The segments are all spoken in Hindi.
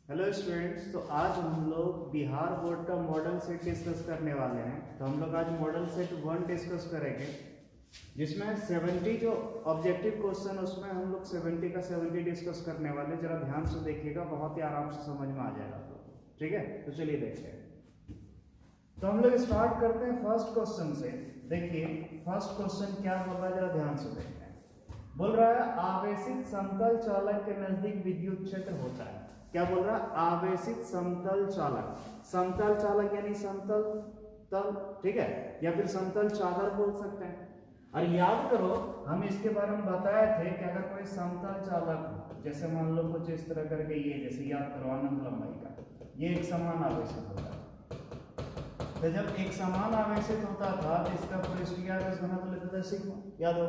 हेलो स्टूडेंट्स, तो आज हम लोग बिहार बोर्ड का मॉडल सेट डिस्कस करने वाले हैं। तो हम लोग आज मॉडल सेट 1 डिस्कस करेंगे, जिसमें 70 जो ऑब्जेक्टिव क्वेश्चन उसमें हम लोग 70 का 70 डिस्कस करने वाले। जरा ध्यान से देखिएगा, बहुत ही आराम से समझ में आ जाएगा आप लोग को। ठीक है, तो चलिए देखते हैं। तो हम लोग स्टार्ट करते हैं फर्स्ट क्वेश्चन से। देखिए फर्स्ट क्वेश्चन क्या बोल रहा है, जरा ध्यान से देखते हैं। बोल रहा है आवेशित समतल चालक के नजदीक विद्युत क्षेत्र होता है। क्या बोल रहा है? आवेशित समतल चालक। समतल चालक यानी समतल तल, ठीक है, या फिर समतल चादर बोल सकते हैं। और याद करो, हम इसके बारे में बताए थे कि अगर कोई समतल चालक, जैसे मान लो कुछ इस तरह करके, ये जैसे याद करो अनंत लंबाई का, ये एक समान आवेशित होता है। तो जब एक समान आवेशित होता था तो इसका पृष्ठीय आवेश घनत्व लेते थे सिग्मा, याद हो।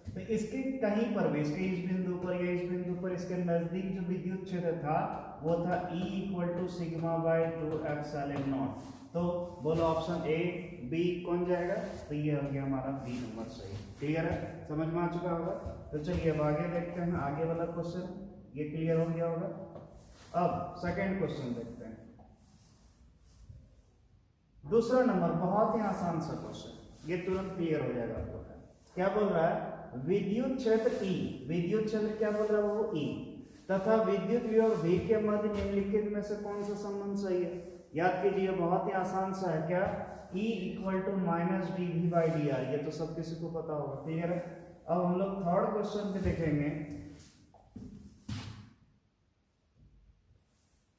तो इसके कहीं पर भी, इसके इस बिंदु पर या इस बिंदु पर, इसके नजदीक जो विद्युत क्षेत्र था वो था E = sigma bye 2 epsilon not. तो बोलो ऑप्शन ए बी कौन जाएगा? तो ये हो गया हमारा बी नंबर सही। क्लियर है, समझ में आ चुका होगा। तो चलिए अब आगे देखते हैं, आगे वाला क्वेश्चन ये क्लियर हो गया होगा। अब सेकेंड क्वेश्चन देखते हैं। दूसरा नंबर बहुत ही आसान सा क्वेश्चन, ये तुरंत क्लियर हो जाएगा आपको। क्या बोल रहा है? विद्युत क्षेत्र E, विद्युत क्षेत्र क्या बोल रहा है वो E, तथा विद्युत विभव V के मध्य निम्नलिखित में से कौन सा संबंध सही है? याद कीजिए, बहुत ही आसान सा है। क्या? E = -dV/dr, ये तो सब किसी को पता होगा। क्लियर है। अब हम लोग थर्ड क्वेश्चन पे देखेंगे।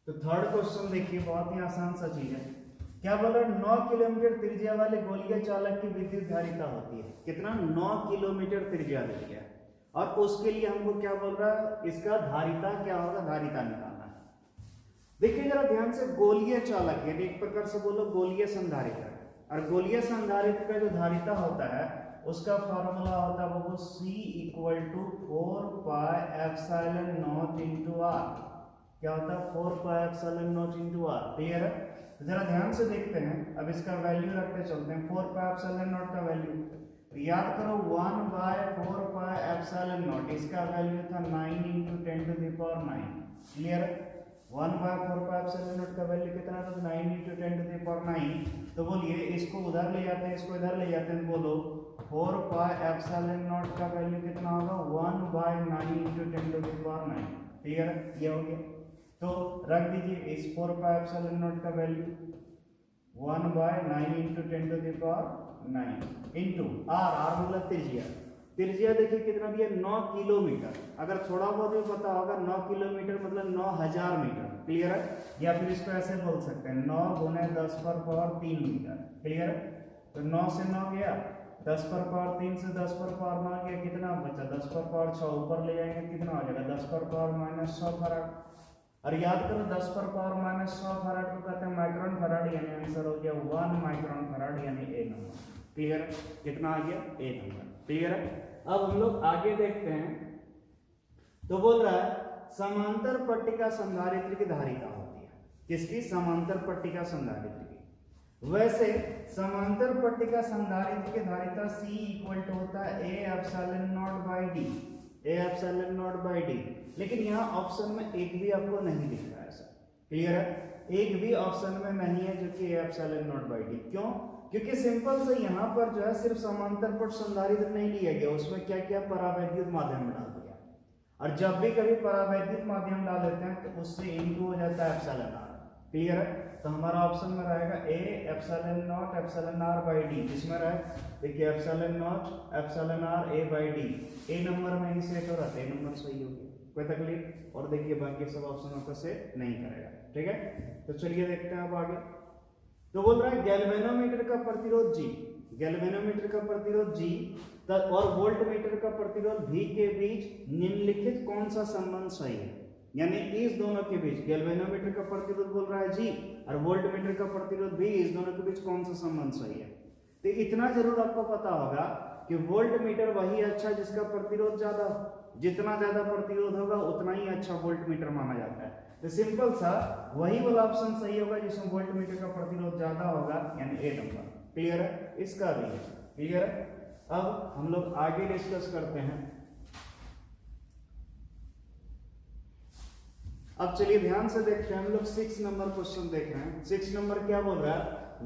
तो थर्ड क्वेश्चन देखिए, बहुत ही आसान सा चीज है। क्या बोल रहा है? 9 किलोमीटर त्रिज्या वाले गोलीय चालक की विद्युत धारिता होती है। कितना? 9 किलोमीटर त्रिज्या दे दिया, और उसके लिए हमको क्या बोल रहा है? इसका धारिता क्या होगा? धारिता निकालना है। देखिए जरा ध्यान से, गोलीय चालक यानी एक प्रकार से बोलो गोलीय संधारित्र। और गोलीय संधारित्र का जो धारिता होता है उसका फॉर्मूला होता है वो C = 4πε0 × r। क्या होता है? 4πε0 × r। क्लियर है। तो जरा ध्यान से देखते हैं। अब इसका वैल्यू रखते चलते हैं। 4πε0 का वैल्यू याद करो, 1/4πε0, इसका वैल्यू था 9 × 10⁹। क्लियर? 1/4πε0 का वैल्यू कितना था? 9 × 10⁹। तो बोलिए इसको उधर ले जाते हैं, इसको इधर ले जाते हैं। बोलो 4πε0 का वैल्यू कितना होगा? 1/9 × 10⁹। क्लियर? ये हो गया। तो रख दीजिए इस 4πε0 का वैल्यू 1/9 × 10⁹ इंटू r मतलब त्रिज्या। त्रिज्या देखिए कितना दिया? 9 किलोमीटर। अगर थोड़ा बहुत भी पता होगा, 9 किलोमीटर मतलब 9000 मीटर। क्लियर है। या फिर इसको ऐसे बोल सकते हैं 9 × 10⁻³ मीटर। क्लियर है। तो 9 से 9 गया, 10⁻³ से 10⁻9 गया, कितना बचा? 10⁻6 ऊपर ले जाएंगे, कितना हो जाएगा? 10⁻⁻6 फराड। और याद करो 10⁻⁻6 फराड को कहते हैं माइक्रोन फराड, यानी आंसर हो गया 1 माइक्रोन फराड, यानी ए नंबर। क्लियर है। कितना आ गया? ए नंबर। क्लियर है। अब हम लोग आगे देखते हैं। तो बोल रहा है समांतर पट्टिका संधारित्र की धारिता होती है। किसकी? समांतर पट्टिका संधारित्र की। वैसे समांतर पट्टिका संधारित्र की धारिता C = होता है A∈0/d, A∈0/d। लेकिन यहाँ ऑप्शन में एक भी आपको नहीं दिख रहा है ऐसा। क्लियर है। एक भी ऑप्शन में नहीं है जो कि A∈0/d। क्यों? क्योंकि सिंपल से यहाँ पर जो है सिर्फ समांतर पट संधारित्र नहीं लिया गया, उसमें क्या क्या? परावैद्युत माध्यम डाल दिया। और जब भी कभी परावैद्युत माध्यम डाल देते हैं तो उससे इनटू हो जाता है εr। क्लियर है। तो हमारा ऑप्शन में रहेगा A∈0 εr/d, जिसमें रहे देखिए ε0 εr a/d। ए नंबर में ही सेट हो रहा था, ए नंबर सही हो गया। कोई तकलीफ? और देखिए बाकी सब ऑप्शन आपका सेट नहीं करेगा। ठीक है। तो चलिए देखते हैं अब आगे। तो बोल रहा है गैल्वेनोमीटर का प्रतिरोध G, गैल्वेनोमीटर का प्रतिरोध G और वोल्टमीटर का प्रतिरोध V के बीच निम्नलिखित कौन सा संबंध सही है? यानी इस दोनों के बीच, गैल्वेनोमीटर का प्रतिरोध बोल रहा है G और वोल्टमीटर का प्रतिरोध V, इस दोनों के बीच कौन सा संबंध सही है? तो इतना जरूर आपको पता होगा कि वोल्टमीटर वही अच्छा जिसका प्रतिरोध ज्यादा। जितना ज्यादा प्रतिरोध होगा उतना ही अच्छा वोल्टमीटर माना जाता है। तो सिंपल सा वही वाला ऑप्शन सही होगा जिसमें वोल्टमीटर का प्रतिरोध ज्यादा होगा, यानी ए नंबर। क्लियर है। इसका भी है। क्लियर है। अब हम लोग आगे डिस्कस करते हैं। अब चलिए ध्यान से देखते हैं, हम लोग 6 नंबर क्वेश्चन देख रहे हैं। 6 नंबर क्या बोल रहा है,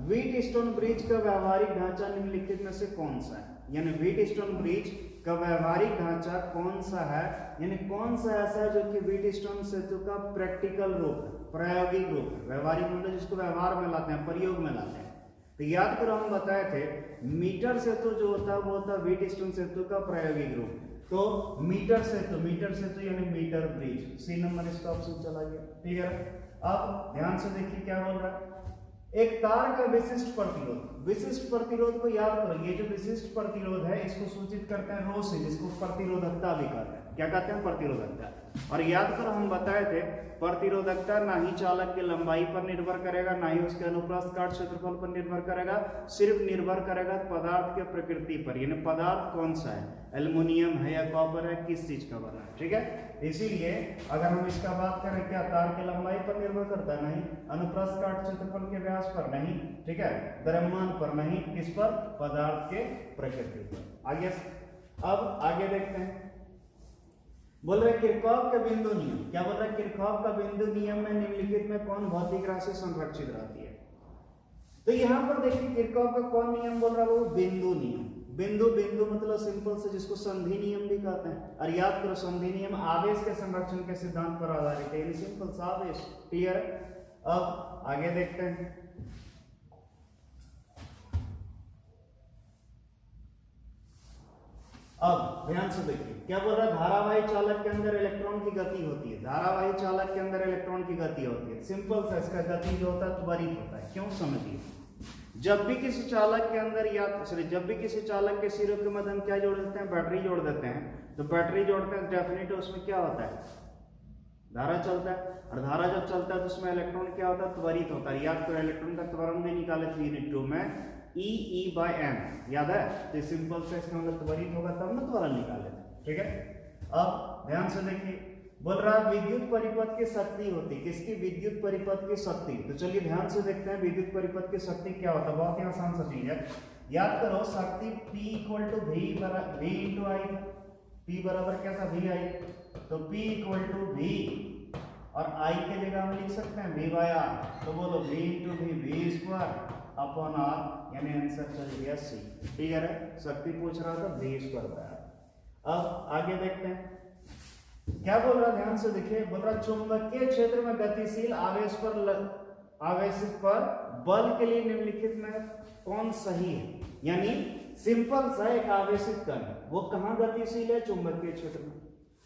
व्हीटस्टोन ब्रिज का व्यवहारिक ढांचा निम्नलिखित में से कौन सा है, यानी व्हीटस्टोन ब्रिज का व्यवहारिक ढांचा कौन सा है, यानी कौन सा ऐसा है जो कि व्हीटस्टोन सेतु का प्रैक्टिकल रूप है, प्रायोगिक रूप है। व्यवहारिक मतलब जिसको व्यवहार में लाते हैं, प्रयोग में लाते हैं। तो याद करो हम बताए थे मीटर सेतु जो होता है वो होता है व्हीटस्टोन सेतु का प्रायोगिक रूप। तो मीटर सेतु यानी मीटर ब्रिज, सी नंबर इसका ऑप्शन चला गया। ठीक है, अब ध्यान से देखिए क्या बोल रहा है, एक तार का विशिष्ट प्रतिरोध। विशिष्ट प्रतिरोध को याद करो, ये जो विशिष्ट प्रतिरोध है इसको सूचित करते हैं रो से, जिसको प्रतिरोधकता भी कहते हैं। क्या कहते हैं, प्रतिरोधकता। और याद करो हम बताए थे प्रतिरोधकता ना ही चालक की लंबाई पर निर्भर करेगा, ना ही उसके अनुप्रस्थ काट क्षेत्रफल पर निर्भर करेगा, सिर्फ निर्भर करेगा पदार्थ के प्रकृति पर, यानी पदार्थ कौन सा है, एल्युमिनियम है या कॉपर है, किस चीज का बना है। ठीक है, इसीलिए अगर हम इसका बात करें, क्या तार की लंबाई पर निर्भर करता है, नहीं, अनुप्रस्थ काट क्षेत्रफल के व्यास पर नहीं, ठीक है, द्रव्यमान पर नहीं, किस पर, पदार्थ के प्रकृति पर। आगे, अब आगे देखते हैं, बोल रहे किरचॉफ का बिंदु नियम। क्या बोल रहा है, किरचॉफ का बिंदु नियम में निम्नलिखित में कौन भौतिक राशि संरक्षित रहती है। तो यहां पर देखिए किरचॉफ का कौन नियम बोल रहा है, वो बिंदु नियम। बिंदु मतलब सिंपल से जिसको संधि नियम भी कहते हैं। और याद करो संधि नियम आवेश के संरक्षण के सिद्धांत पर आधारित है, सिंपल सा आवेश। क्लियर। अब आगे देखते हैं, अब ध्यान से देखिए क्या बोल रहा है, धारावाही चालक के अंदर इलेक्ट्रॉन की गति होती है। धारावाही चालक के अंदर इलेक्ट्रॉन की गति होती है, सिंपल सा इसका गति जो होता है त्वरित होता है। क्यों, समझिए, जब भी किसी चालक के अंदर जब भी किसी चालक के सिरों के मध्य हम क्या जोड़ देते हैं, बैटरी जोड़ देते हैं। तो बैटरी जोड़ते हैं डेफिनेट उसमें क्या होता है, धारा चलता है। और धारा जब चलता है तो उसमें इलेक्ट्रॉन क्या होता है, त्वरित होता है। याद करो इलेक्ट्रॉन का त्वरण भी निकाले थे यूनिट 2 में, E/m, याद है। तो सिंपल से इसका मतलब त्वरित होगा तब ना त्वरण निकाले थे। ठीक है, अब ध्यान से देखिए, बोल रहा है विद्युत परिपथ की शक्ति होती, किसकी, विद्युत परिपथ की शक्ति। तो चलिए ध्यान से देखते हैं विद्युत परिपथ की शक्ति क्या होता है। बहुत ही आसान सा चीज है, याद करो शक्ति P = V/I। P बराबर क्या था, VI। तो P = V और I के जगह हम लिख सकते हैं V/R। तो बोलो V × V/2/R, यानी आंसर चल गया C। क्लियर है, शक्ति पूछ रहा था V/2/R। अब आगे देखते हैं क्या बोल रहा है, ध्यान से देखिए, बोल रहा चुंबकीय क्षेत्र में गतिशील आवेशित पर बल के लिए निम्नलिखित में कौन सही है। यानी सिंपल सा एक आवेशित कण, वो कहां गतिशील है, चुंबकीय क्षेत्र में।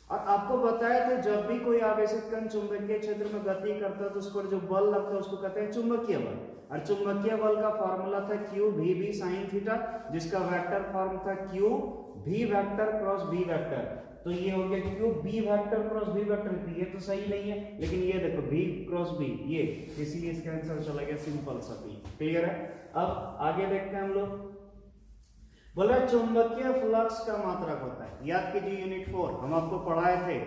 और आपको बताया था जब भी कोई आवेशित कण चुंबकीय क्षेत्र में गति करता है तो उस पर जो बल लगता है उसको कहते हैं चुंबकीय बल। और चुंबकीय बल का फॉर्मूला था QV sin थीटा, जिसका वेक्टर फॉर्म था QV vector cross B vector. तो ये हो गया QB vector cross B vector. ये तो सही नहीं है, लेकिन ये देखो V क्रॉस B, ये, इसीलिए इसका आंसर चला गया सिंपल सा B। क्लियर है। अब आगे देखते हैं हम लोग, बोला चुंबकीय फ्लक्स का मात्रक होता है। याद कीजिए यूनिट 4 हम आपको पढ़ाए थे,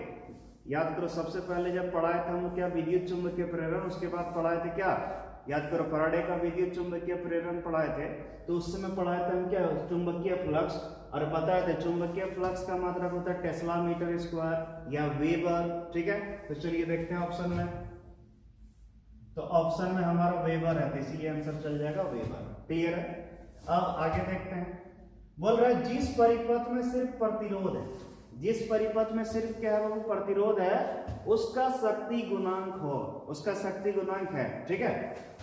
याद करो सबसे पहले जब पढ़ाए थे हम क्या, विद्युत चुंबकीय प्रेरण। उसके बाद पढ़ाए थे क्या, याद करो फैराडे का विद्युत चुंबकीय प्रेरण पढ़ाए थे। तो उस समय पढ़ाए थे हम क्या, चुंबकीय फ्लक्स। और बताए थे चुंबकीय फ्लक्स का मात्रक होता है टेस्ला मीटर स्क्वायर या वेबर। ठीक है, तो चलिए देखते हैं ऑप्शन में। तो ऑप्शन में हमारा वेबर है, तो इसीलिए आंसर चल जाएगा वेबर। क्लियर है। अब आगे देखते हैं, बोल रहा है जिस परिपथ में सिर्फ प्रतिरोध है, जिस परिपथ में सिर्फ क्या है, वो प्रतिरोध है, उसका शक्ति गुणांक हो, उसका शक्ति गुणांक है। ठीक है,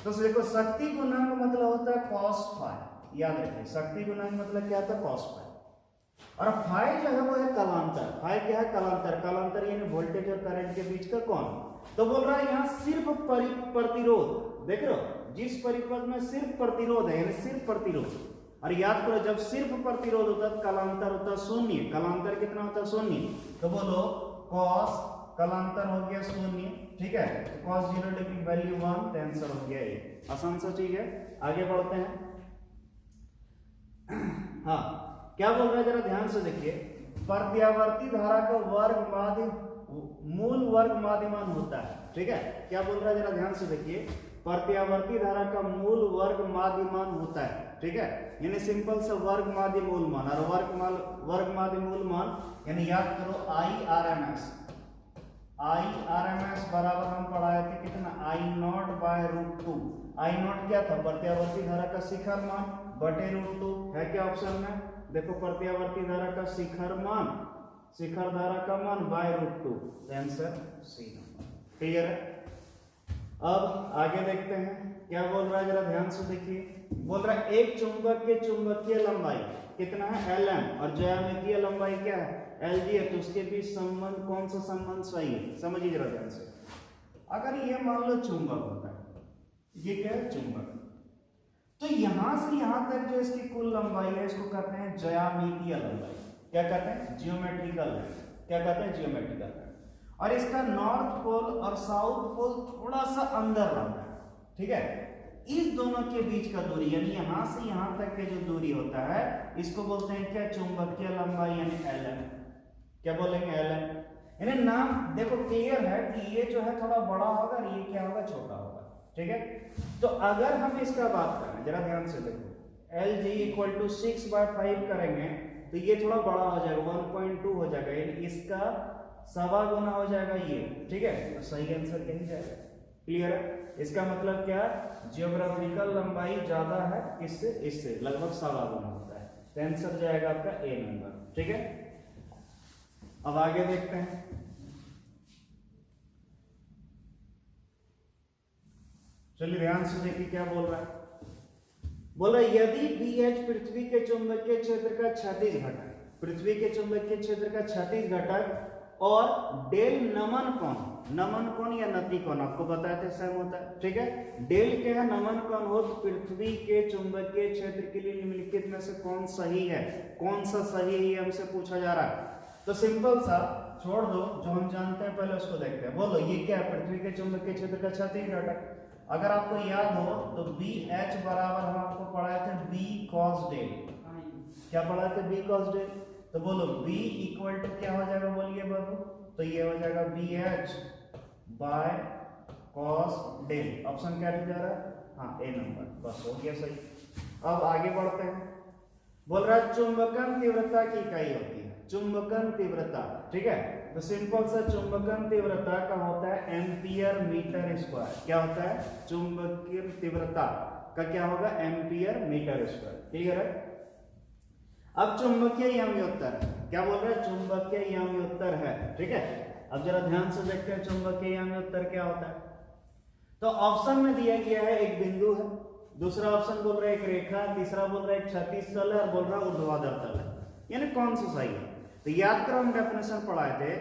तो देखो शक्ति गुणांक मतलब होता है cos फाई। याद रखिए शक्ति गुणांक मतलब क्या होता है, cos फाई। और फाई जो है वो है कलांतर। फाई क्या है, कलांतर। कलांतर यानी वोल्टेज और करंट के बीच का कोण। तो बोल रहा है यहाँ सिर्फ प्रतिरोध, देख रहे हो, जिस परिपथ में सिर्फ प्रतिरोध है, यानी सिर्फ प्रतिरोध। और याद करो जब सिर्फ प्रतिरोध होता है कलांतर होता है शून्य। कलांतर कितना होता है, शून्य। तो बोलो cos कलांतर हो गया शून्य। ठीक है, cos 0 डिग्री वैल्यू 1, आंसर हो गया ये। आसान सा चीज है। आगे बढ़ते हैं। हाँ, क्या बोल रहा है जरा ध्यान से देखिए, प्रत्यावर्ती धारा का मूल वर्ग माध्यमान होता है। ठीक है, क्या बोल रहा है जरा ध्यान से देखिए, प्रत्यावर्ती धारा का मूल वर्ग माध्यमान होता है। ठीक है, यानी सिंपल सा वर्ग माध्य मूल मान। और वर्ग माध्य मूल मान यानी याद करो I/RMS। I R M S बराबर हम पढ़ाए थे कितना, I naught by root two. I naught क्या था, प्रत्यावर्ती धारा का शिखर मान बटे रूट टू है क्या ऑप्शन में, देखो प्रत्यावर्ती धारा का शिखर मान, शिखर धारा का मान by root two, answer C number. Clear है। अब आगे देखते हैं क्या बोल रहा है, जरा ध्यान से देखिए। बोल रहा है एक चुंबक के चुंबकीय लंबाई कितना है Lm और ज्यामितीय लंबाई क्या है Lg है, तो उसके बीच संबंध कौन सा संबंध सही है, समझिए जरा ध्यान से। अगर ये मान लो चुंबक होता है, ये क्या है चुंबक, तो यहां से यहां तक जो इसकी कुल लंबाई है इसको कहते हैं ज्यामितीय लंबाई। क्या कहते हैं, जियोमेट्रिकल लेंथ। क्या कहते हैं, जियोमेट्रिकल लेंथ। और इसका नॉर्थ पोल और साउथ पोल थोड़ा सा अंदर रहता है, ठीक है। इस दोनों के बीच का दूरी यानी यहां से यहां तक के जो दूरी होता है इसको बोलते हैं क्या, चुंबकीय लंबाई यानी Lm। क्या बोलेंगे, Lm। यानी नाम देखो क्लियर है कि ये जो है थोड़ा बड़ा होगा और ये क्या होगा, छोटा होगा, ठीक है। तो अगर हम इसका बात करें, जरा ध्यान से देखो, Lg इक्वल टू 6/5 करेंगे तो ये थोड़ा बड़ा हो जाएगा, 1.2 हो जाएगा, यानी इसका सवा गुना हो जाएगा ये, ठीक है। तो सही आंसर यही जाएगा। क्लियर है। इसका मतलब क्या, जियोग्राफिकल लंबाई ज्यादा है इससे, इससे लगभग सवा गुना होता है, तो आंसर जाएगा आपका ए नंबर, ठीक है। अब आगे देखते हैं, चलिए ध्यान से देखिए क्या बोल रहा है। बोला यदि BH पृथ्वी के चुंबकीय क्षेत्र का क्षैतिज घटक, पृथ्वी के चुंबकीय क्षेत्र का क्षैतिज घटक और डेल नमन कोण, नमन कोण या नति कोण आपको बताया था सेम होता है, ठीक है। डेल क्या है, नमन कोण हो, तो पृथ्वी के चुंबकीय क्षेत्र के लिए निम्नलिखित में से कौन सही है, कौन सा सही है, ये हमसे पूछा जा रहा है। तो सिंपल सा छोड़ दो, जो हम जानते हैं पहले उसको देखते हैं। बोलो ये क्या है, पृथ्वी के चुंबकीय क्षेत्र का क्षैतिज घटक। अगर आपको याद हो तो BH बराबर हम आपको पढ़ाए थे B cos डेल। क्या पढ़ाए थे, B cos डेल। तो बोलो B इक्वल टू क्या हो जाएगा, बोलिए बाबू, तो ये हो जाएगा BH बाय cos डेल। ऑप्शन क्या जा रहा है, हाँ ए नंबर, बस हो गया सही। अब आगे बढ़ते हैं। बोल रहा है चुंबकन तीव्रता की इकाई होती है, चुंबकन तीव्रता, ठीक है। तो सिंपल सा चुंबकन तीव्रता का होता है एम्पियर मीटर स्क्वायर। क्या होता है, चुंबकीय तीव्रता का क्या होगा, एम्पियर मीटर स्क्वायर। क्लियर है। अब चुंबकीय याम्योत्तर, क्या बोल रहे हैं, चुंबकीय याम्योत्तर है, ठीक है। अब जरा ध्यान से देखते हैं चुंबकीय याम्योत्तर क्या होता है। तो ऑप्शन में दिया गया है एक बिंदु है, दूसरा ऑप्शन बोल रहा है एक रेखा, तीसरा बोल रहा है एक क्षैतिज तल है और बोल रहा है ऊर्ध्वाधर तल है, यानी कौन सा सही है। तो याद करो हम डेफिनेशन पढ़ाए थे,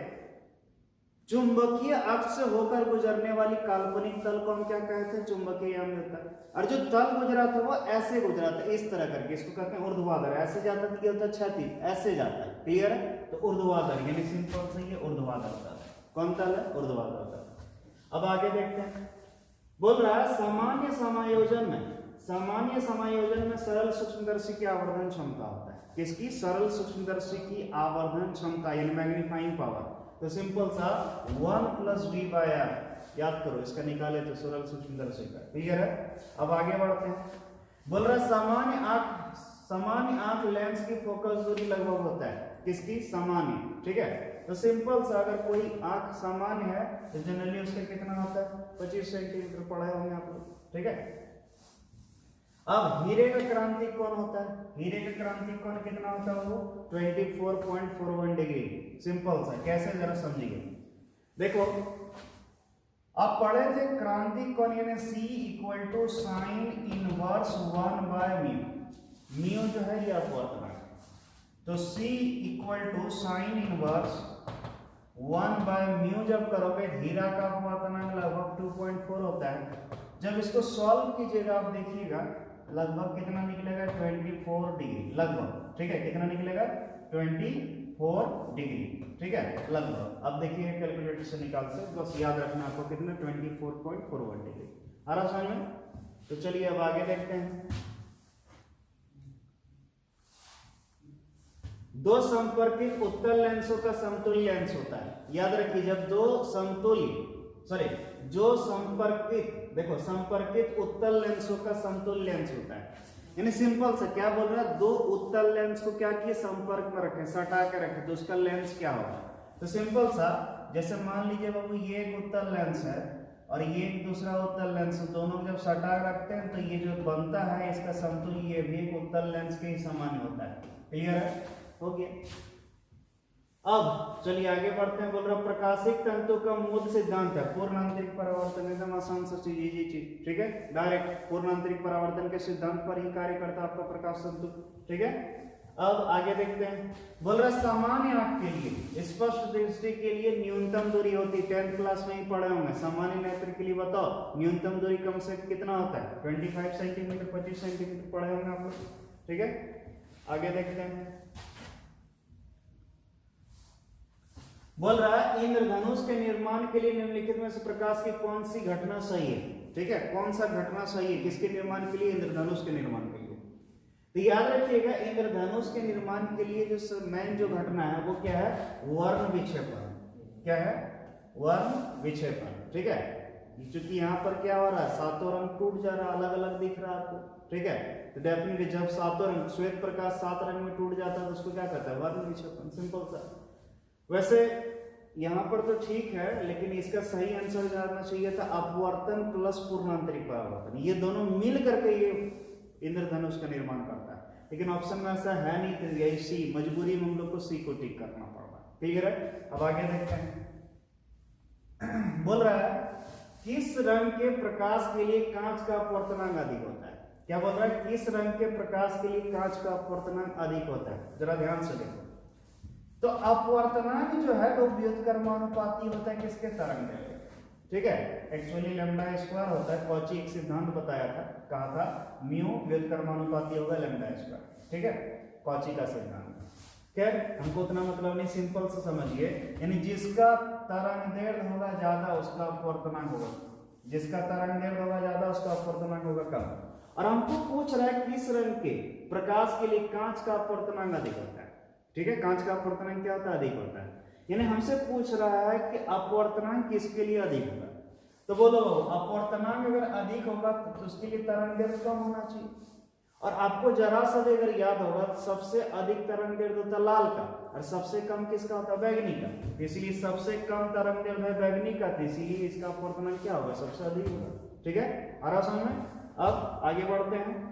चुंबकीय अक्ष से होकर गुजरने वाली काल्पनिक तल को हम क्या कहते हैं, चुंबकीय याम्योत्तर। और जो तल गुजरा था वो ऐसे गुजरा था, इस तरह करके, इसको कहते हैं ऊर्ध्वाधर। ऐसे जाता था, क्या होता है, क्षैतिज, ऐसे जाता है, क्लियर है। तो ऊर्ध्वाधर यानी सिंपल सही है, ऊर्ध्वाधर तल। कौन तल है, ऊर्ध्वाधर तल। अब आगे देखते हैं। बोल रहा है सामान्य समायोजन में, सामान्य समायोजन में सरल सूक्ष्मदर्शी की आवर्धन क्षमता होता है। किसकी, सरल सूक्ष्मदर्शी की आवर्धन क्षमता यानी मैग्नीफाइंग पावर। तो सिंपल सा 1 + v/r, याद करो, इसका निकाले तो सरल सूक्ष्मदर्शी का। क्लियर है। अब आगे बढ़ते हैं। बोल रहा है सामान्य आंख लेंस की फोकस दूरी लगभग होता है, किसकी, सामान्य, ठीक है। तो सिंपल सा अगर कोई आंख सामान्य है तो जनरली उसका कितना होता है, 25 सेंटीमीटर पढ़ाए होंगे आप लोग, ठीक है। अब हीरे का क्रांतिक कोण होता है, हीरे का क्रांतिक कोण कितना होता है, वो 24.41 डिग्री। सिंपल सा, कैसे जरा समझिए। देखो आप पढ़े थे क्रांतिक कोण यानी C = sin इनवर्स 1/μ। म्यू जो है ये अपवर्तनांक, तो C = sin इनवर्स 1/μ जब करोगे, हीरा का अपवर्तनांक लगभग 2.4 होता है। जब इसको सॉल्व कीजिएगा आप देखिएगा लगभग कितना निकलेगा, 24 डिग्री लगभग, ठीक है। कितना निकलेगा, 24 डिग्री, ठीक है, लगभग। अब देखिए कैलकुलेटर से निकाल से, बस याद रखना आपको कितना, 24.41 डिग्री। आ रहा समझ में। तो चलिए अब आगे देखते हैं। दो संपर्कित उत्तल लेंसों का समतुल्य लेंस होता है। याद रखिए, जब दो समतुल्य, जो संपर्कित, देखो संपर्कित उत्तल लेंसों का समतुल्य लेंस होता है, यानी सिंपल से क्या बोल रहा है, दो उत्तल लेंस को क्या किए, संपर्क में रखें, सटा के रखें, तो उसका लेंस क्या होगा। तो सिंपल सा जैसे मान लीजिए बाबू ये एक उत्तल लेंस है और ये एक दूसरा उत्तल लेंस, दोनों जब सटा रखते हैं तो ये जो बनता है इसका समतुल्य ये भी एक उत्तल लेंस के ही समान होता है। क्लियर है? हो गया। अब चलिए आगे बढ़ते हैं। बोल रहा प्रकाशिक तंतु का मूल सिद्धांत है पूर्ण आंतरिक परावर्तन। एकदम आसान सा चीज, ये चीज, ठीक है, डायरेक्ट पूर्ण आंतरिक परावर्तन के सिद्धांत पर ही कार्य करता है आपका प्रकाश तंतु। ठीक है, अब आगे देखते हैं। बोल रहा सामान्य आंख के लिए, स्पष्ट दृष्टि के लिए न्यूनतम दूरी होती है, 10th क्लास में ही पढ़े होंगे। सामान्य नेत्र के लिए बताओ न्यूनतम दूरी कम से कितना होता है? 25 सेंटीमीटर, 25 सेंटीमीटर पढ़े होंगे आप लोग। ठीक है, आगे देखते हैं। बोल रहा है इंद्रधनुष के निर्माण के लिए निम्नलिखित में से प्रकाश की कौन सी घटना सही है? ठीक है, कौन सा घटना सही है किसके निर्माण के लिए? इंद्रधनुष के निर्माण के लिए। तो याद रखिएगा इंद्रधनुष के निर्माण के लिए जो मेन जो घटना है वो क्या है? वर्ण विक्षेपण। क्या है? वर्ण विक्षेपण। ठीक है, क्योंकि यहाँ पर क्या हो रहा है? सातों रंग टूट जा रहा है, अलग अलग दिख रहा है आपको। ठीक है, तो डेफिनेटली जब सातों रंग, श्वेत प्रकाश 7 रंग में टूट जाता है तो उसको क्या कहता है? वर्ण विक्षेपण। सिंपल सा। वैसे यहाँ पर तो ठीक है, लेकिन इसका सही आंसर जानना चाहिए था अपवर्तन प्लस पूर्णांतरिक परावर्तन। ये दोनों मिल करके ये इंद्रधनुष का निर्माण करता है, लेकिन ऑप्शन में ऐसा है नहीं, तो यही सी मजबूरी में हम लोग को सी को टिक करना पड़ रहा है। क्लियर है? अब आगे देखते हैं। बोल रहा है किस रंग के प्रकाश के लिए कांच का अपवर्तनांक अधिक होता है? क्या बोल रहा है? किस रंग के प्रकाश के लिए कांच का अपवर्तनांक अधिक होता है? जरा ध्यान से देखो। तो अपवर्तनांक जो है वो व्युत्क्रमानुपाती होता है किसके? तरंगदैर्घ्य। ठीक है, एक्चुअली लैम्डा स्क्वायर होता है। कॉची एक सिद्धांत बताया था, कहा था म्यू व्युत्क्रमानुपाती होगा लैम्डा स्क्वायर। ठीक है, कॉची का सिद्धांत। खैर हमको उतना मतलब नहीं, सिंपल से समझिए। यानी जिसका तरंगदैर्घ्य होगा ज्यादा उसका अपवर्तनांक होगा, जिसका तरंगदैर्घ्य होगा ज्यादा उसका अपवर्तनांक होगा कम। और हमको पूछ रहा है किस रंग के प्रकाश के लिए कांच का अपवर्तनांक अधिक होता है। ठीक है, कांच का अपवर्तनांक क्या होता है? अधिक होता है। यानी हमसे पूछ रहा है कि अपवर्तनांक किसके लिए अधिक होगा। तो बोलो अपवर्तनांक अगर अधिक होगा तो उसके लिए तरंगदैर्घ्य कम होना चाहिए। और आपको जरा सा भी अगर याद होगा सबसे अधिक तरंगदैर्घ्य होता है लाल का और सबसे कम किसका होता है? बैगनी का। इसलिए सबसे कम तरंगदैर्घ्य है बैगनी का, तो इसीलिए इसका अपवर्तनांक क्या होगा? सबसे अधिक होगा। ठीक है, आ रहा समझ में? अब आगे बढ़ते हैं।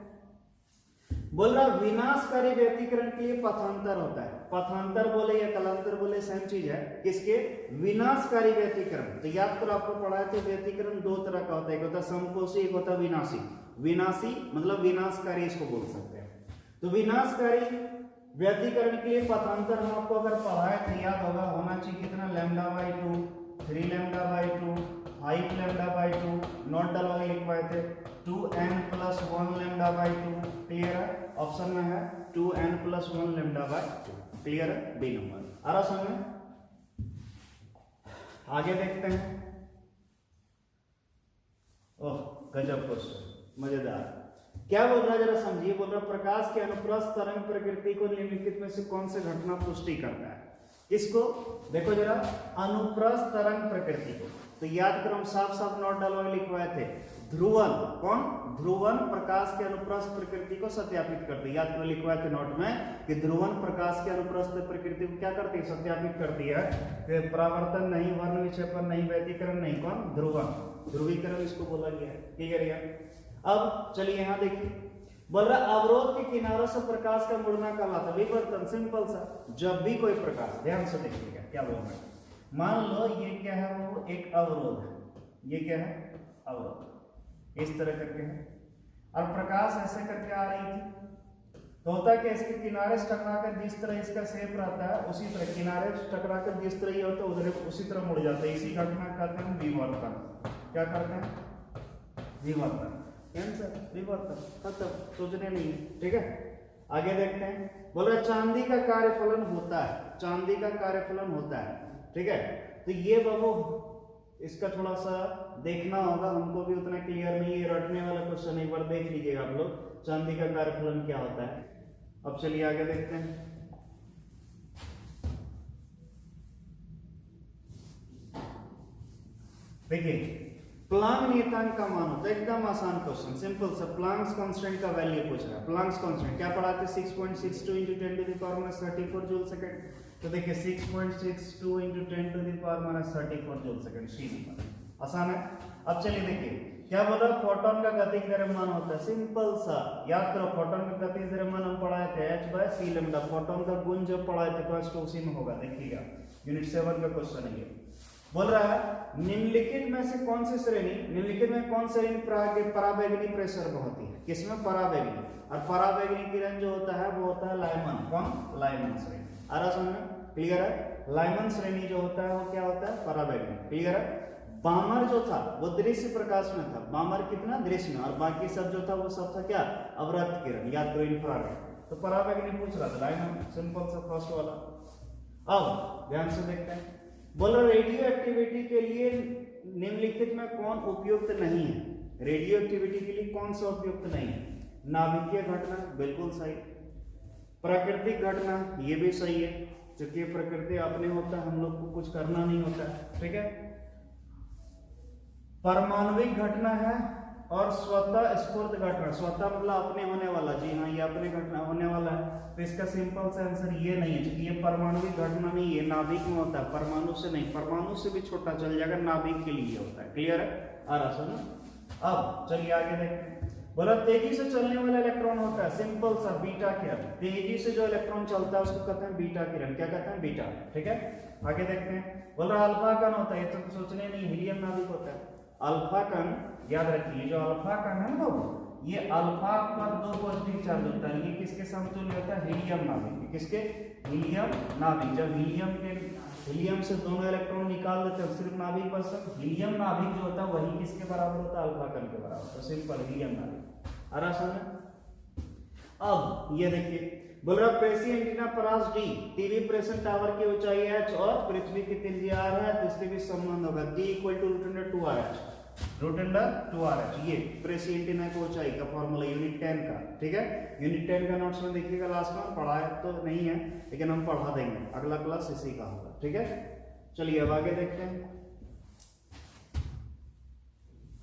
बोल रहा विनाशकारी व्यतिकरण के लिए पथांतर होता है। पथांतर बोले या कलांतर बोले सेम चीज है। किसके? विनाशकारी व्यतिकरण। तो याद करो आपको पढ़ाया था व्यतिकरण दो तरह का होता है, एक होता है समकोषी, एक होता है विनाशी। विनाशी मतलब विनाशकारी इसको बोल सकते हैं। तो विनाशकारी व्यतिकरण के लिए पथांतर हम आपको अगर पढ़ाए तो याद होगा होना चाहिए कितना? λ/2, 3 λ/2, 5 λ/2, नोट डलवा के लिखवाए थे 2n+1 λ/2। क्लियर है? ऑप्शन में है 2n+1 λ/2। क्लियर है? B number. आ रहा समझ में? आगे देखते हैं। ओह गजब क्वेश्चन, मजेदार। क्या बोल रहा है जरा समझिए। बोल रहा प्रकाश के अनुप्रस्थ तरंग प्रकृति को निम्नलिखित में से कौन से घटना पुष्टि करता है? किसको? देखो जरा, अनुप्रस्थ तरंग प्रकृति को। तो याद करो हम साफ साफ नोट डालवा लिखवाए थे ध्रुवन। कौन? ध्रुवन प्रकाश के अनुप्रस्थ प्रकृति को सत्यापित करती है। याद करो लिखवाए थे नोट में कि ध्रुवन प्रकाश के अनुप्रस्थ प्रकृति को क्या करती है? सत्यापित करती है। कि परावर्तन नहीं, वर्ण विक्षेपण नहीं, व्यतिकरण नहीं। कौन? ध्रुवन, ध्रुवीकरण इसको बोला गया है। क्लियर है? अब चलिए यहाँ देखिए। बोल रहा अवरोध के किनारों से प्रकाश का मुड़ना कहलाता है विवर्तन। सिंपल सा, जब भी कोई प्रकाश, ध्यान से देखिएगा क्या बोल रहा है। मान लो ये क्या है? वो एक अवरोध है। ये क्या है? अवरोध। इस तरह करके है और प्रकाश ऐसे करके आ रही थी, तो होता है कि इसके किनारे से टकराकर जिस तरह इसका शेप रहता है उसी तरह किनारे से टकराकर जिस तरह ये होता है उधर उसी तरह मुड़ जाता है। इसी घटना कहते हैं विवर्तन। क्या करते हैं? विवर्तन। विवर्तन खत्म, सोचने नहीं है। ठीक है, आगे देखते हैं। बोल रहा चांदी का कार्यफलन होता है। चांदी का कार्यफलन होता है। ठीक है, तो ये बाबू इसका थोड़ा सा देखना होगा, हमको भी उतना क्लियर नहीं है। रटने वाला क्वेश्चन एक बार देख लीजिएगा आप लोग, चांदी का कार्यफलन क्या होता है। अब चलिए आगे देखते हैं। देखिए प्लांक नियतांक का मान होता है, एकदम आसान क्वेश्चन, सिंपल सा। प्लांक्स कांस्टेंट का वैल्यू पूछ रहा है। प्लांक्स कांस्टेंट क्या पढ़ाते? 6.62 × 10⁻³ जूल सेकंड। तो देखिए 6.62 into 10 to the power minus 34 joule second सीधी बात आसान है। अब चलिए देखिए क्या बोल रहा है, फोटोन का गतिज द्रव्यमान होता है, सिंपल सा याद करो, फोटोन का गतिज द्रव्यमान हम पढ़ाए थे h/c लैम्डा, फोटोन का गुण जो पढ़ाए थे क्लास 2 उसी में होगा, देखिएगा यूनिट 7 का क्वेश्चन है ये। बोल रहा है निम्नलिखित में से कौन सी श्रेणी, निम्नलिखित में कौन सी श्रेणी पराबैंगनी प्रेशर में होती है, किसमें पराबैंगनी, और पराबैंगनी किरण जो होता है वो होता है लाइमन, कौन लाइमन श्रेणी, आ रहा समझ में, क्लियर है। लाइमन श्रेणी जो होता है वो क्या होता है पराबैंगनी, क्लियर है। बामर जो था वो दृश्य प्रकाश में था, बामर कितना दृश्य में, और बाकी सब जो था वो सब था क्या अवरक्त किरण, याद करो इंफ्रारेड, तो पराबैंगनी पूछ रहा था लाइमन, सिंपल सा फर्स्ट वाला। अब ध्यान से देखते हैं, बोला रेडियो एक्टिविटी के लिए निम्नलिखित में कौन उपयुक्त नहीं है, रेडियो एक्टिविटी के लिए कौन सा उपयुक्त नहीं है, नाभिकीय घटना बिल्कुल सही, प्राकृतिक घटना ये भी सही है, क्योंकि प्रकृति अपने होता है, हम लोग को कुछ करना नहीं होता है, ठीक है। परमाणुविक घटना है और स्वतः स्फूर्त घटना, स्वतः मतलब अपने होने वाला, जी हाँ ये अपने घटना होने वाला है, तो इसका सिंपल सा आंसर ये नहीं है, क्योंकि ये परमाणुविक घटना नहीं, ये नाभिक में होता है, परमाणु से नहीं, परमाणु से भी छोटा चल जाएगा, नाभिक के लिए होता है, क्लियर है, आ रहा सुनो। अब चलिए आगे देखते हैं, बोला तेजी से चलने वाला इलेक्ट्रॉन होता है, सिंपल सा बीटा किरण, तेजी से जो इलेक्ट्रॉन चलता है उसको कहते हैं बीटा किरण, क्या कहते हैं बीटा, ठीक है। आगे देखते हैं, बोल रहा अल्फा कण होता है, ये तो सोचने नहीं, हीलियम नाभिक होता है, अल्फा कण याद रखिए, जो अल्फा कण है ना ये अल्फा पर 2 पॉजिटिव चार्ज होता है, ये किसके समतुल्य होता है हीलियम नाभिक, किसके हीलियम नाभिक, जब हीलियम से दोनों इलेक्ट्रॉन निकाल देते हैं सिर्फ नाभिक बस, हीलियम नाभिक जो होता है वही किसके बराबर होता है अल्फा कण के बराबर, तो सिंपल हीलियम नाभिक, आ रहा समझ। अब ये देखिए बोल रहा प्रेसी एंटीना परास डी, टीवी प्रेषण टावर की ऊंचाई h और पृथ्वी की त्रिज्या r है, तो इसके भी संबंध होगा d = √2rh, √2rh, ये प्रेसी एंटीना की ऊंचाई का फॉर्मूला यूनिट 10 का, ठीक है। यूनिट 10 का नोट्स में देखिएगा, लास्ट में पढ़ाया तो नहीं है लेकिन हम पढ़ा देंगे, अगला क्लास इसी का होगा, ठीक है। चलिए अब आगे देखते हैं,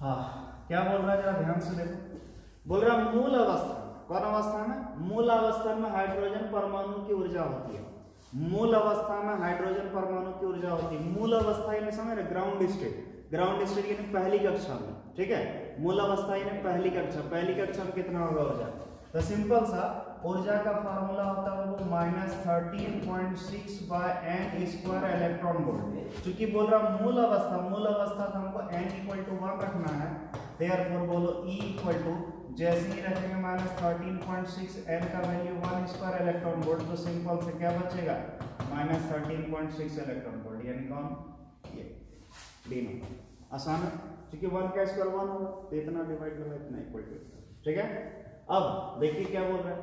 हाँ क्या बोल रहा है जरा ध्यान से देखो, बोल रहा मूल अवस्था, कौन अवस्था में, मूल अवस्था में हाइड्रोजन परमाणु की ऊर्जा होती है, मूल अवस्था में हाइड्रोजन परमाणु की ऊर्जा होती है, मूल अवस्था यानी समझ रहे ग्राउंड स्टेट, ग्राउंड स्टेट यानी पहली कक्षा में, ठीक है, मूल अवस्था यानी पहली कक्षा में कितना होगा ऊर्जा, तो सिंपल सा ऊर्जा का फार्मूला होता है वो -13.6 n² इलेक्ट्रॉन वोल्ट, क्योंकि बोल रहा मूल अवस्था तो हमको n = 1 रखना है, देयरफॉर बोलो E = जैसे ही रखेंगे -13.6 n का वैल्यू 1² इलेक्ट्रॉन वोल्ट, तो सिंपल से क्या बचेगा -13.6 इलेक्ट्रॉन वोल्ट, यानी कौन ये डी नंबर, आसान है, क्योंकि 1 का स्क्वायर 1 होगा, तो इतना डिवाइड करना इतना इक्वल टू, ठीक है। अब देखिए क्या बोल रहा है,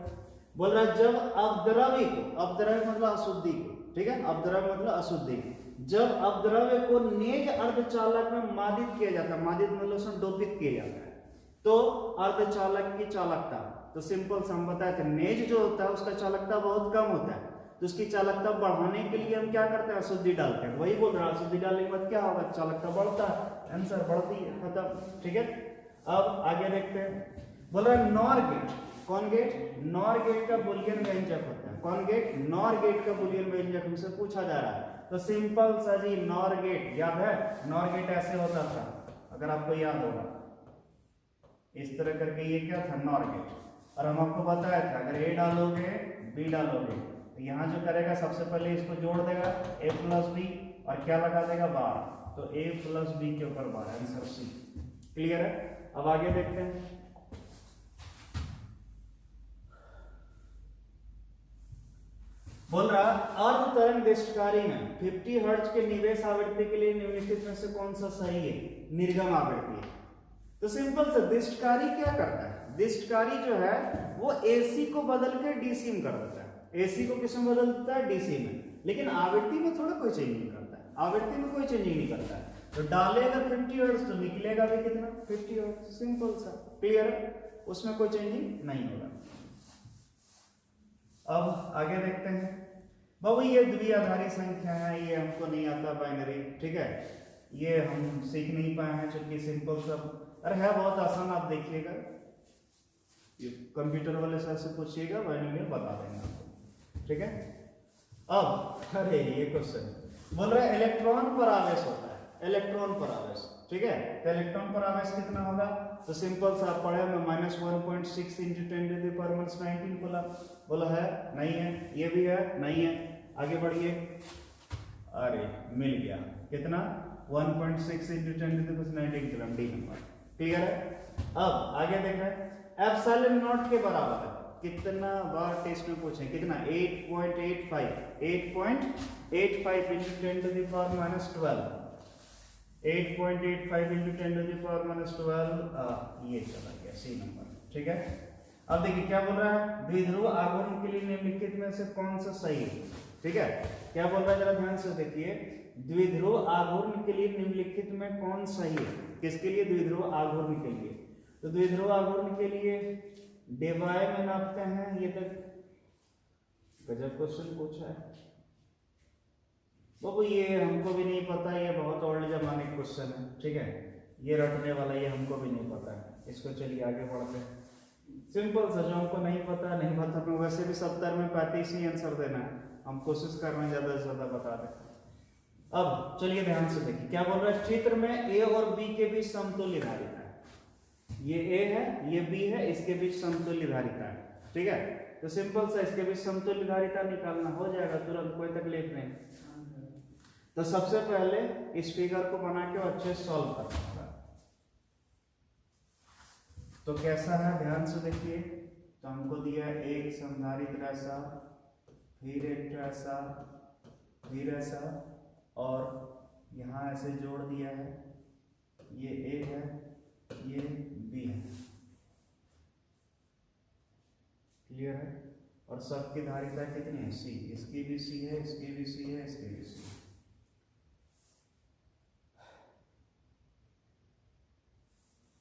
बोल रहा है जब अपद्रव्य को, अपद्रव्य मतलब अशुद्धि को, ठीक है, अपद्रव्य मतलब अशुद्धि, जब अपद्रव्य को नेज अर्धचालक में मादित किया जाता है, मादित मतलब उसमें डोपित किया जाता है, तो अर्धचालक की चालकता, तो सिंपल से हम बताए थे नेज जो होता है उसका चालकता बहुत कम होता है, तो उसकी चालकता बढ़ाने के लिए हम क्या करते हैं अशुद्धि डालते हैं, वही बोल रहा है अशुद्धि डालने के बाद क्या होगा चालकता बढ़ता है, आंसर बढ़ती है, खत्म, ठीक है। अब आगे देखते हैं, बोल रहा है नॉर गेट, कौन गेट, नॉर गेट का बूलियन व्यंजक होता है, कौन गेट, नॉर गेट का बूलियन व्यंजक हमसे पूछा जा रहा है, तो सिंपल सा जी नॉर गेट याद है, नॉर गेट ऐसे होता था अगर आपको याद होगा, इस तरह करके ये क्या था नॉर गेट, और हम आपको बताया था अगर ए डालोगे बी डालोगे तो यहाँ जो करेगा सबसे पहले इसको जोड़ देगा a + b और क्या लगा देगा 12, तो a + b के ऊपर 12, आंसर सी, क्लियर है। अब आगे देखते हैं, बोल रहा अर्ध तरंग दृष्टकारी में 50 हर्ट्ज के निवेश आवृत्ति के लिए निम्नलिखित में से कौन सा सही है, निर्गम आवृत्ति है, तो सिंपल से दृष्टकारी क्या करता है, दृष्टकारी जो है वो एसी को बदल के डीसी में कर देता है, एसी को किस में बदल देता है डीसी में, लेकिन आवृत्ति में थोड़ा कोई चेंज नहीं करता है, आवृत्ति में कोई चेंज नहीं करता है, तो डालेगा 50 हर्ट्ज तो निकलेगा भी कितना 50 हर्ट्ज, सिंपल सा, क्लियर है, उसमें कोई चेंजिंग नहीं होगा। अब आगे देखते हैं, बाबू ये द्विआधारी संख्या है, ये हमको नहीं आता बाइनरी, ठीक है, ये हम सीख नहीं पाए हैं, क्योंकि सिंपल सा, अरे है बहुत आसान, आप देखिएगा कंप्यूटर वाले सर से पूछिएगा, बाइनरी में बता देंगे आपको, ठीक है। अब अरे ये क्वेश्चन बोल रहा है इलेक्ट्रॉन पर आवेश होता है, इलेक्ट्रॉन पर आवेश, ठीक है। तो इलेक्ट्रॉन पर आवेश कितना होगा, तो सिंपल सा आप पढ़े में -1.6 × 10⁻⁻19 बोला है, नहीं है, ये भी है, नहीं है। आगे बढ़िए, अरे मिल गया, कितना 1.6 × 10⁻19 कूलम, डी नंबर, ठीक है। अब आगे देख रहे हैं एप्सिलॉन नॉट के बराबर है, कितना बार टेस्ट में पूछे, कितना 8.85 × 10⁻12 8.85 × 10⁻12 ये चला गया सी नंबर, ठीक है। अब देखिए क्या बोल रहा है, द्विध्रुव आघूर्ण के लिए निम्नलिखित में से कौन सा सही है, ठीक है। क्या बोल रहा है जरा ध्यान से देखिए, द्विध्रुव आघूर्ण के लिए निम्नलिखित में कौन सही है, किसके लिए, द्विध्रुव आघूर्ण के लिए। तो द्विध्रुव आघूर्ण के लिए डेबाय में नापते हैं, ये तक गजब क्वेश्चन पूछा है बाबू, ये हमको भी नहीं पता, ये बहुत ओल्ड जमाने का क्वेश्चन है, ठीक है, ये रटने वाला ये हमको भी नहीं पता है। इसको चलिए आगे बढ़ते हैं, सिंपल सा, जो हमको नहीं पता तो वैसे भी 70 में 35 ही आंसर देना है, हम कोशिश कर रहे हैं ज्यादा से ज्यादा बता दें। अब चलिए ध्यान से देखिए क्या बोल रहा है, चित्र में ए और बी के बीच समतुल्य धारिता है, ये ए है, ये बी है, इसके बीच समतुल्य धारिता है, ठीक है। तो सिंपल सा इसके बीच समतुल्य धारिता निकालना हो जाएगा तुरंत, कोई तकलीफ नहीं। तो सबसे पहले इस फिगर को बना के अच्छे से सॉल्व करना होगा। तो कैसा है ध्यान से देखिए, तो हमको दिया एक संधारित्र ऐसा, फिर एक ऐसा, फिर ऐसा, और यहाँ ऐसे जोड़ दिया है, ये ए है, ये बी है, क्लियर है। और सबकी धारिता कितनी है, सी, इसकी भी सी है, इसकी भी सी है, इसकी भी सी है।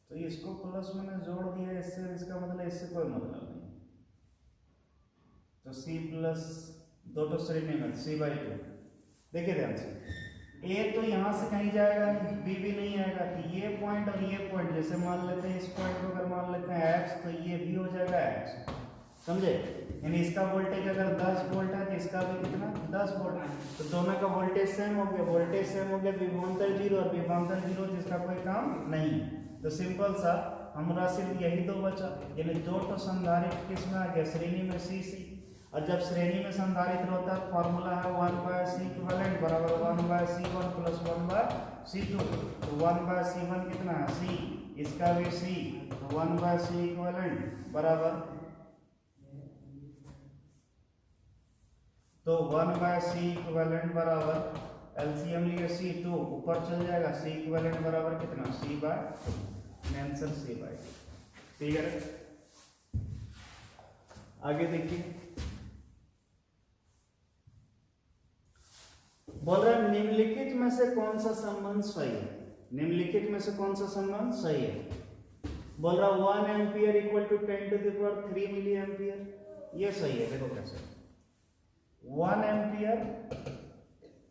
तो इसको प्लस मैंने जोड़ दिया इससे, इसका मतलब इससे कोई मतलब नहीं। तो C प्लस 2 तो श्रेणी में C/2, देखिए ध्यान से, A तो यहाँ से कहीं जाएगा नहीं, B भी नहीं आएगा, तो ये पॉइंट और ये पॉइंट, जैसे मान लेते हैं इस पॉइंट को अगर मान लेते हैं X, तो ये भी हो जाएगा X, समझे। यानी इसका वोल्टेज अगर 10 वोल्ट है तो इसका भी कितना 10 वोल्ट है, तो दोनों का वोल्टेज सेम हो गया, वोल्टेज सेम हो गया, विभवांतर 0 और विभवांतर 0, जिसका कोई काम नहीं है। तो सिंपल सा हमारा सिर्फ यही दो बचा, यानी 2 तो संधारित्र किस में आ गया, श्रेणी में C। और जब श्रेणी में संधारित्र होता है फॉर्मूला है 1/C इक्विवेलेंट बराबर 1/C1 प्लस 1/C2। तो 1/C1 कितना है C, इसका भी C, तो 1/C इक्विवेलेंट बराबर, तो 1/C इक्विवेलेंट बराबर एलसीएम लिए C, तो ऊपर चल जाएगा C इक्विवेलेंट बराबर कितना, C/2, आंसर C/2, क्लियर है। आगे देखिए बोल रहा है निम्नलिखित में से कौन सा संबंध सही है, निम्नलिखित में से कौन सा संबंध सही है। बोल रहा 1 ampere equal to 10⁻³ milli ampere, ये सही है। देखो कैसे, 1 एम्पियर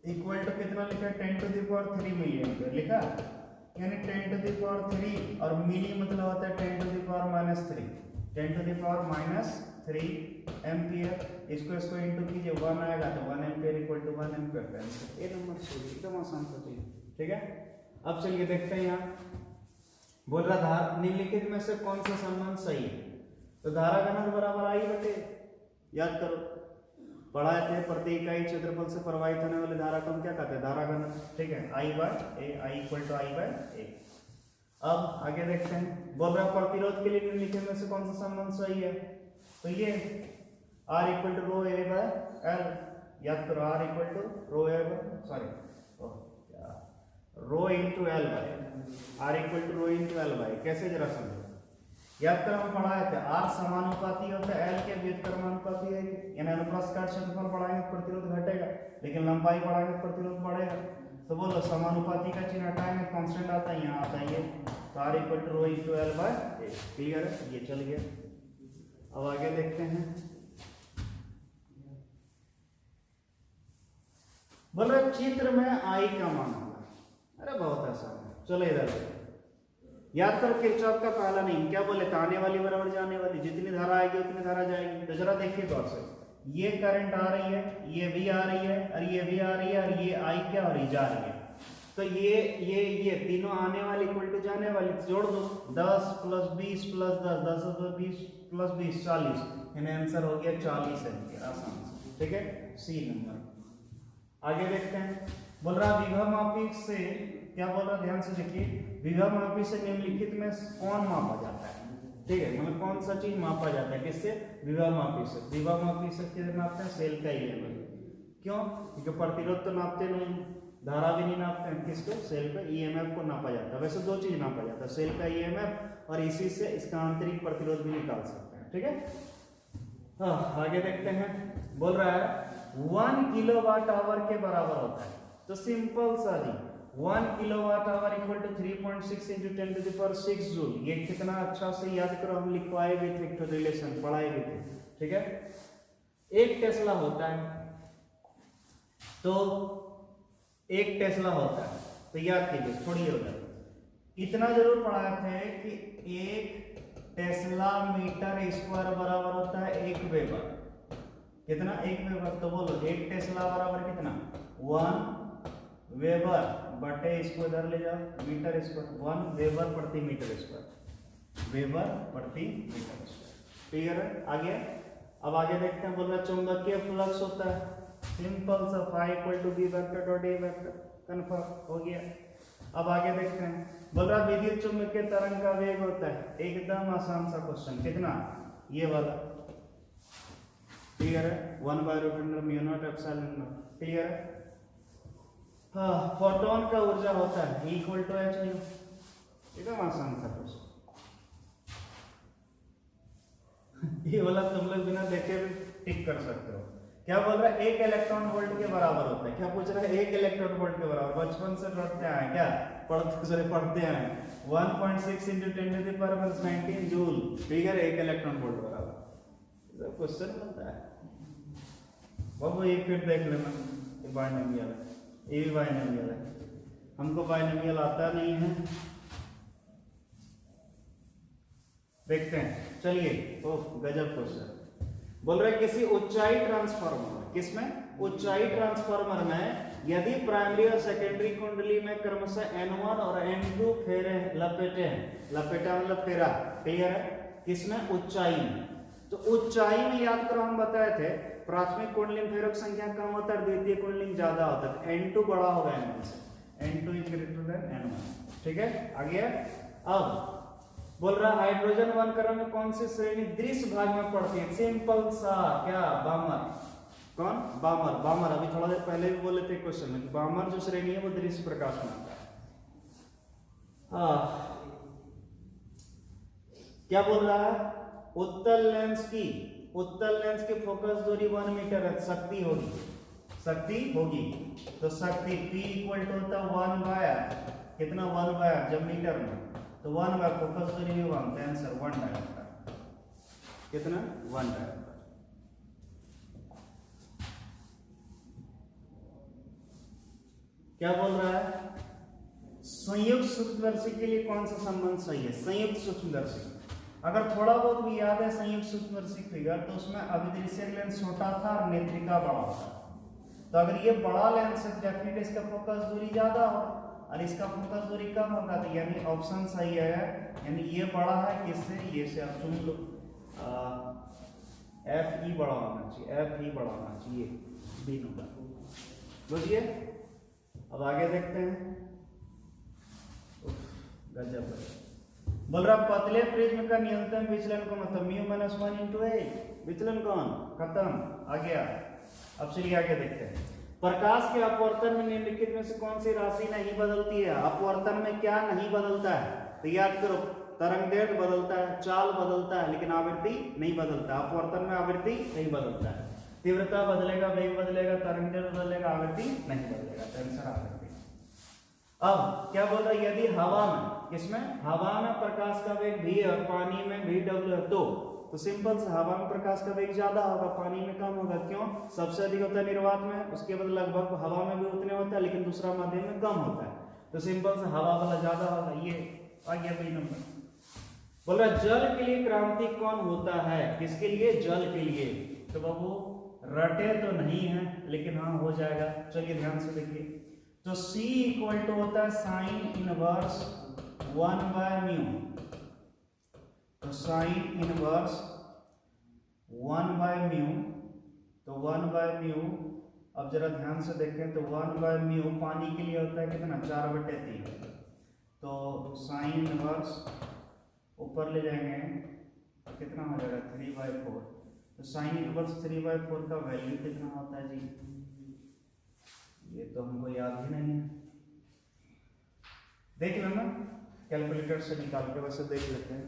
इक्वल टू कितना लिखा है, 10⁻³ मिली एम्पियर लिखा, यानी 10⁻³ और मिली मतलब होता है 10⁻⁻3, 10⁻³ एम्पियर। इसको इंटू कीजिए, 1 आएगा तो 1 एम्पियर इक्वल टू 1 एम्पियर का आंसर, ये नंबर सही, एकदम आसान सा चीज, ठीक है। अब चलिए देखते हैं यहाँ बोल रहा धारा निम्नलिखित में से कौन सा संबंध सही है। तो धारा घनत्व बराबर I बटे, याद करो पढ़ाए थे, प्रति इकाई क्षेत्रफल से प्रवाहित होने वाली धारा को हम क्या कहते हैं, धारा घनत्व, ठीक है, I/A, I equal to I/A। अब आगे देखते हैं, बोल रहा प्रतिरोध के लिए निम्नलिखित में से कौन सा संबंध सही है। तो ये R इक्वल टू ρA/L, याद करो R equal to rho into L by, R equal to rho into L by, कैसे जरा समझो। याद करो हम पढ़ाए थे R समानुपाती होता है L के व्युत्क्रमानुपाती है, यानी अनुप्रस्थ काट क्षेत्रफल बढ़ाएंगे प्रतिरोध घटेगा, लेकिन लंबाई बढ़ाएंगे प्रतिरोध बढ़ेगा। तो बोलो समानुपाती का चिन्ह हटाएंगे, कांस्टेंट आता है, यहाँ आता है ये, तो R equal to rho into L by, clear है, ये चल गया। अब आगे देखते हैं, बोल रहे चित्र में I का मान होगा, अरे बहुत आसान है, चलो इधर याद करो किरचॉफ का पहला नियम क्या बोले, आने वाली बराबर जाने वाली, जितनी धारा आएगी उतनी धारा जाएगी। तो जरा देखिए गौर से, ये करंट आ रही है, ये भी आ रही है और ये भी आ रही है और ये आई क्या हो रही, जा रही है। तो ये तीनों आने वाली इक्वल टू जाने वाली, जोड़ दो 10 + 20 + 10, 10 + 20 + 20 40, यानी आंसर हो गया 40 एम्पीयर, आसान से। ठीक है, सी नंबर। आगे देखते हैं, बोल रहा विभवमापी से क्या बोल रहा, ध्यान से देखिए, विभवमापी से निम्नलिखित में कौन मापा जाता है। ठीक है, मतलब कौन सा चीज मापा जाता है, किससे, विभवमापी से। विभवमापी से किसे नापते हैं, सेल का ईएमएफ। क्यों, क्योंकि प्रतिरोध तो नापते नहीं, धारा भी नहीं नापते हैं, किसको, सेल का ईएमएफ को नापा जाता है। वैसे दो चीज नापा जाता है, सेल का ईएमएफ और इसी से इसका आंतरिक प्रतिरोध भी निकाल सकते हैं। ठीक है, हाँ आगे देखते हैं, बोल रहा है 1 kWh के बराबर होता है। तो सिंपल सा जी, 1 kWh = 3.6 × 10⁶ जूल। ये कितना अच्छा से याद करो, हम लिखवाए भी थे, रिलेशन पढ़ाए भी थे। ठीक है, 1 टेस्ला होता है, तो 1 टेस्ला होता है, तो याद कीजिए, थोड़ी हो जाए, इतना जरूर पढ़ाए थे कि 1 टेस्ला मीटर स्क्वायर बराबर होता है 1 वेबर। कितना, 1 वेबर। तो बोलो 1 टेस्ला बराबर कितना, 1 वेबर बटे, इसको इधर ले जाओ, मीटर स्क्वायर, 1 वेबर प्रति मीटर स्क्वायर, वेबर प्रति मीटर स्क्वायर। क्लियर है, आगे। अब आगे देखते हैं, बोल रहा चुंबकीय फ्लक्स होता है, सिंपल सा, phi = b vector dot a vector, confirm हो गया। अब आगे देखते हैं, बोल रहा विद्युत चुम्बकीय तरंग का वेग होता है, एकदम आसान सा क्वेश्चन, कितना, ये वाला। क्लियर है, 1/√μ0 ε0। क्लियर है, हाँ। फोटोन का ऊर्जा होता है E = h, एकदम आसान सा क्वेश्चन। ये वाला तुम लोग बिना देखे भी टिक कर सकते हो। क्या बोल रहा है, 1 इलेक्ट्रॉन वोल्ट के बराबर होता है। क्या पूछ रहा है, 1 इलेक्ट्रॉन वोल्ट के बराबर, बचपन से पढ़ते आए क्या, पढ़ते आए, 1.6 × 10⁻19 जूल। फिगर 1 इलेक्ट्रॉन वोल्ट बराबर, सब क्वेश्चन बनता है बाबू। एक फिर देख लेना, ये बायनोमियल है, ये भी बायनोमियल है, हमको बायनोमियल आता नहीं है। देखते हैं, चलिए, ओह गजब क्वेश्चन। बोल रहे किसी ऊंचाई ट्रांसफार्मर, किसमें, ऊंचाई ट्रांसफार्मर में यदि प्राइमरी और सेकेंडरी कुंडली में क्रमशः N1 और N2 फेरे लपेटे हैं, लपेटा मतलब फेरा। क्लियर है, किसमें, ऊंचाई में। तो ऊंचाई में याद करो, हम बताए थे प्राथमिक कुंडली में फेरों की संख्या कम होता है, द्वितीय कुंडली में ज्यादा होता है। N2 बड़ा होगा N1 से, N2 > N1। ठीक है, आगे। अब बोल रहा हाइड्रोजन 1 क्रम में कौन सी श्रेणी दृश्य भाग में पड़ती है, सिंपल सा, क्या, बामर। कौन, बामर। बामर अभी थोड़ा देर पहले भी बोले थे क्वेश्चन में, बामर जो श्रेणी है वो दृश्य प्रकाश में आता है। क्या बोल रहा है, उत्तल लेंस की फोकस दूरी 1 मीटर है, शक्ति होगी, तो शक्ति P = होता है 1/r, कितना, 1/r, जब मीटर में, तो 1/r फोकस दूरी भी 1, तो आंसर 1 डायरेक्टर, कितना, 1 डायरेक्टर। क्या बोल रहा है, संयुक्त सूक्ष्मदर्शी के लिए कौन सा संबंध सही है, संयुक्त सूक्ष्मदर्शी। अगर थोड़ा बहुत भी याद है संयुक्त सूक्ष्मदर्शी फिगर, तो उसमें अभिदृश्य लेंस छोटा था और नेत्रिका बड़ा था। तो अगर ये बड़ा लेंस है, डेफिनेटली इसका फोकस दूरी ज्यादा हो और इसका फोकस दूरी कम होगा, तो यानी ऑप्शन सही है, यानी ये बड़ा है किससे, ये से। आप चुन लो, FE बड़ा होना चाहिए, FE बड़ा होना चाहिए, बी नंबर। बुझिए, अब आगे देखते हैं, गजब। बोल रहा पतले प्रिज्म का न्यूनतम विचलन कौन होता है, μ - 1 × a, विचलन कौन, खत्म, आ गया। अब चलिए आगे देखते हैं, प्रकाश के अपवर्तन में निम्नलिखित में से कौन सी राशि नहीं बदलती है। अपवर्तन में क्या नहीं बदलता है, तो याद करो, तरंगदैर्घ्य बदलता है, चाल बदलता है, लेकिन आवृत्ति नहीं बदलता। अपवर्तन में आवृत्ति नहीं बदलता है, तीव्रता बदलेगा, वेग बदलेगा, तरंगदैर्घ्य बदलेगा, आवृत्ति नहीं बदलेगा, तो आंसर आवृत्ति। अब क्या बोल रहा है, यदि हवा में, किसमें, हवा में प्रकाश का वेग v और पानी में vw है, तो सिंपल से हवा में प्रकाश का वेग ज्यादा होगा, पानी में कम होगा। क्यों, सबसे अधिक होता है निर्वात में, उसके बाद लगभग हवा में भी उतने होता है, लेकिन दूसरा माध्यम में कम होता है, तो सिंपल से हवा वाला ज्यादा होगा। ये आ गया बी नंबर। बोल रहा जल के लिए क्रांति कौन होता है, किसके लिए, जल के लिए। तो बाबू रटे तो नहीं है लेकिन हाँ हो जाएगा। चलिए ध्यान से देखिए, तो C इक्वल टू होता है साइन इनवर्स 1/μ। तो साइन इनवर्स 1/μ, तो 1/μ, अब जरा ध्यान से देखें तो 1/μ पानी के लिए होता है कितना, 4/3। तो साइन इनवर्स ऊपर ले जाएंगे कितना हो जाएगा, 3/4। तो साइन इनवर्स 3/4 का वैल्यू कितना होता है जी, ये तो हमको याद ही नहीं है। देख लेना कैलकुलेटर से निकाल के, वैसे देख लेते हैं।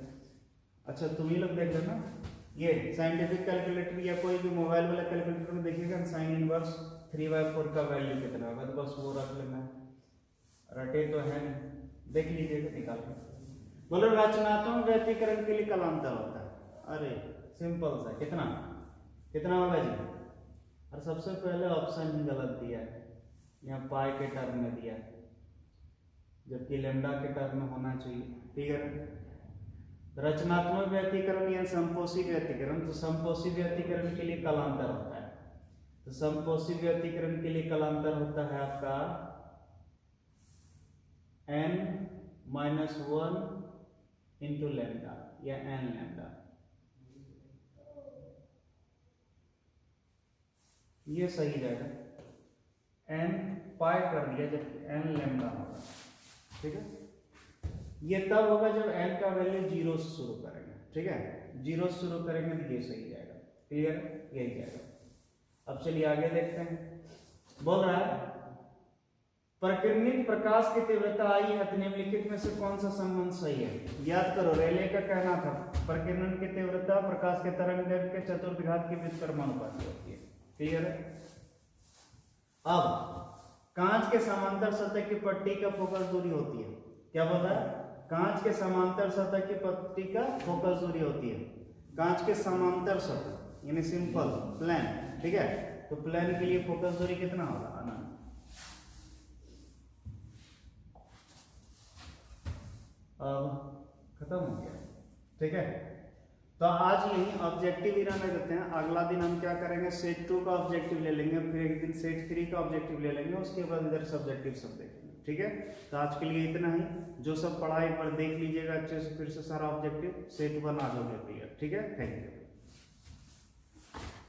अच्छा तुम ही लोग देख लेना, ये साइंटिफिक कैलकुलेटर या कोई भी मोबाइल वाला कैलकुलेटर में देखिएगा साइन इनवर्स 3/4 का वैल्यू कितना होगा, तो बस वो रख लेना। रटे तो है, देख लीजिएगा निकाल के। बोलो रचनात्मक व्यक्तीकरण के लिए कलांतर होता है। अरे सिंपल सा, कितना कितना होगा जी, और सबसे पहले ऑप्शन ही गलत दिया है, यहाँ पाई के टर्म में दिया है जबकि लैम्डा के टर्म में होना चाहिए। ठीक है, रचनात्मक व्यक्तीकरण या संपोषी व्यक्तीकरण, तो संपोषी व्यक्तीकरण के लिए कलांतर होता है। तो संपोषी व्यक्तीकरण के लिए कलांतर होता है आपका n-1 इंटू लैम्डा या n लैम्डा, ये सही जाएगा। n पाई कर दिया जब n लैम्डा होगा। ठीक है, ये तब होगा जब n का वैल्यू 0 से शुरू करेंगे। ठीक है, 0 से शुरू करेंगे तो ये सही जाएगा। क्लियर, यही जाएगा। अब चलिए आगे देखते हैं। बोल रहा है प्रकिरणित प्रकाश की तीव्रता आई है, निम्नलिखित में से कौन सा संबंध सही है। याद करो रेले का कहना था प्रकिरण की तीव्रता प्रकाश के तरंग के चतुर्विघात की व्युत्क्रमानुपाती होती है। क्लियर है। अब कांच के समांतर सतह की पट्टी का फोकस दूरी होती है, क्या बोल रहा है, कांच के समांतर सतह की पट्टी का फोकस दूरी होती है। कांच के समांतर सतह यानी सिंपल प्लेन। ठीक है, तो प्लेन के लिए फोकस दूरी कितना होगा, अब खत्म हो गया। ठीक है, तो आज यही ऑब्जेक्टिव ही रहने देते हैं। अगला दिन हम क्या करेंगे, सेट 2 का ऑब्जेक्टिव ले लेंगे, फिर एक दिन सेट 3 का ऑब्जेक्टिव ले लेंगे, उसके बाद इधर सब्जेक्टिव सब देखेंगे। ठीक है, तो आज के लिए इतना ही। जो सब पढ़ाई पर देख लीजिएगा अच्छे से, फिर से सारा ऑब्जेक्टिव सेट 1 आ जाओगे क्लियर। ठीक है, थैंक यू।